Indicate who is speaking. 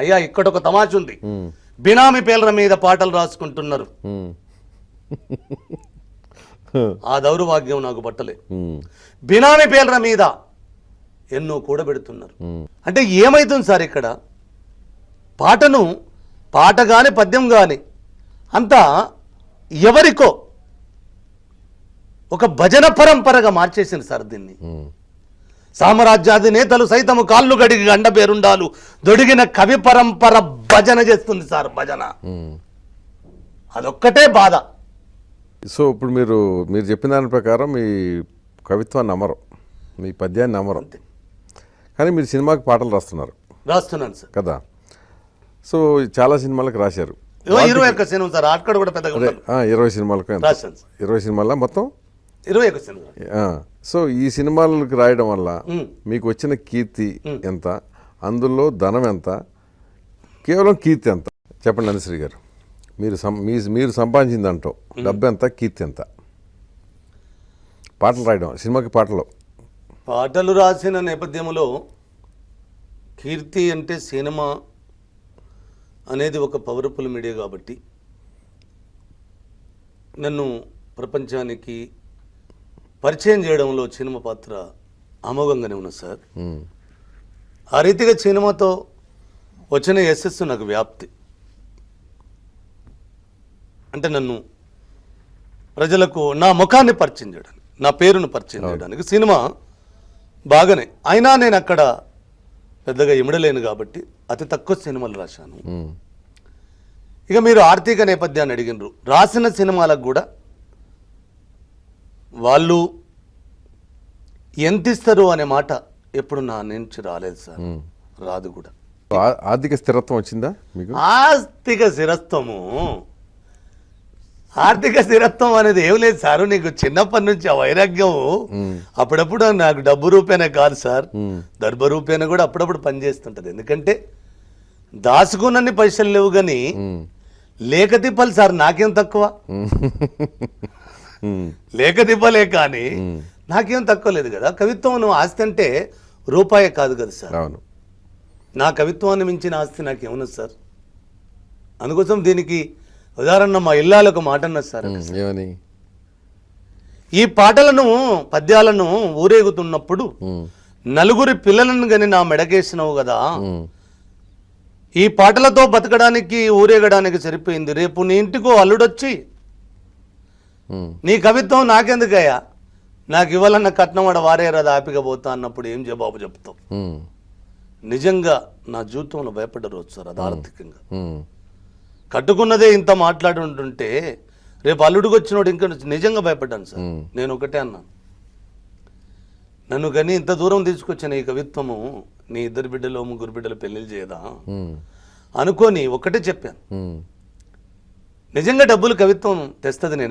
Speaker 1: అయ్యా ఇక్కడ ఒక తమాష ఉంది. బినామీ పేర్ల మీద పాటలు రాసుకుంటున్నారు. ఆ దౌర్భాగ్యం నాకు పట్టలే. బినామీ పేర్ల మీద ఎన్నో కూడబెడుతున్నారు. అంటే ఏమైతుంది సార్ ఇక్కడ? పాట గాని పద్యం గాని అంతా ఎవరికో ఒక భజన పరంపరగా మార్చేసింది సార్ దీన్ని. సామ్రాజ్యాది నేతలు సైతము కాళ్ళు గడిగి గండ పేరుండాలు దొడిగిన కవి పరంపర భజన చేస్తుంది సార్. భజన అదొక్కటే బాధ.
Speaker 2: సో ఇప్పుడు మీరు చెప్పిన దాని ప్రకారం మీ కవిత్వాన్ని నమ్మరు, మీ పద్యాన్ని నమ్మరు, కానీ మీరు సినిమాకి పాటలు
Speaker 1: రాస్తున్నాను సార్
Speaker 2: కదా. సో చాలా సినిమాలకు రాశారు.
Speaker 1: 21 సినిమా సార్. అక్కడ కూడా పెద్దగా
Speaker 2: 20 సినిమాలకు 20 సినిమాల మొత్తం
Speaker 1: 21 సినిమా.
Speaker 2: సో ఈ సినిమాలకు రాయడం వల్ల మీకు వచ్చిన కీర్తి ఎంత, అందులో ధనం ఎంత, కేవలం కీర్తి ఎంత చెప్పండి అనిశ్రీ గారు. మీరు సంపాదించిందంటో డబ్బు ఎంత, కీర్తి ఎంత? పాటలు రాయడం, సినిమాకి పాటలు
Speaker 1: రాసిన నేపథ్యంలో కీర్తి అంటే సినిమా అనేది ఒక పవర్ఫుల్ మీడియా కాబట్టి నన్ను ప్రపంచానికి పరిచయం చేయడంలో సినిమా పాత్ర అమోఘంగానే ఉన్నది సార్. ఆ రీతిగా సినిమాతో వచ్చిన యశస్సు నాకు వ్యాప్తి. అంటే నన్ను ప్రజలకు నా ముఖాన్ని పరిచయం చేయడానికి, నా పేరును పరిచయం చేయడానికి సినిమా బాగానే. అయినా నేను అక్కడ పెద్దగా ఇమడలేను కాబట్టి అతి తక్కువ సినిమాలు రాశాను. ఇక మీరు ఆర్థిక నేపథ్యాన్ని అడిగినరు. రాసిన సినిమాలకు కూడా వాళ్ళు ఎంత ఇస్తారు అనే మాట ఎప్పుడు నా నుంచి రాలేదు సార్, రాదు కూడా.
Speaker 2: ఆర్థిక స్థిరత్వం వచ్చిందా మీకు?
Speaker 1: ఆర్థిక స్థిరత్వం అనేది ఏం లేదు సార్. నీకు చిన్నప్పటి నుంచి ఆ వైరాగ్యం అప్పుడప్పుడు నాకు డబ్బు రూపేనే కాదు సార్, దర్భ రూపేణ కూడా అప్పుడప్పుడు పనిచేస్తుంటది. ఎందుకంటే దాచుకున్నన్ని పైసలు లేవు కానీ లేక తిప్పాలి సార్. నాకేం తక్కువ, లేక తిప్పలే కానీ నాకేం తక్కువ లేదు కదా. కవిత్వం నువ్వు ఆస్తి అంటే రూపాయే కాదు కదా సార్. నా కవిత్వాన్ని మించిన ఆస్తి నాకేమున్నది సార్. అందుకోసం దీనికి ఉదాహరణ మా ఇల్లాలకు మాట అన్నది సార్. ఈ పాటలను పద్యాలను ఊరేగుతున్నప్పుడు నలుగురి పిల్లలను గని నా మెడకేసినావు కదా, ఈ పాటలతో బతకడానికి ఊరేగడానికి సరిపోయింది. రేపు నీ ఇంటికో అల్లుడొచ్చి నీ కవిత్వం నాకెందుకయ్యా, నాకు ఇవ్వాలన్న కట్నం వాడ వారే రథ ఆపిక పోతా అన్నప్పుడు ఏం జవాబు చెప్తావు? నిజంగా నా జీవితంలో భయపడ్డ రోజు సార్ అది. ఆర్థికంగా కట్టుకున్నదే ఇంత మాట్లాడి ఉంటుంటే రేపు అల్లుడికి వచ్చినోడు ఇంకా నిజంగా భయపడ్డాను సార్. నేను ఒకటే అన్నాను, నన్ను కానీ ఇంత దూరం తీసుకొచ్చిన ఈ కవిత్వము నీ 2 బిడ్డలు 3 బిడ్డలు పెళ్లిళ్ళు చేయదా అనుకొని ఒకటే చెప్పాను. నిజంగా డబ్బులు కవిత్వం తెస్తుంది నేను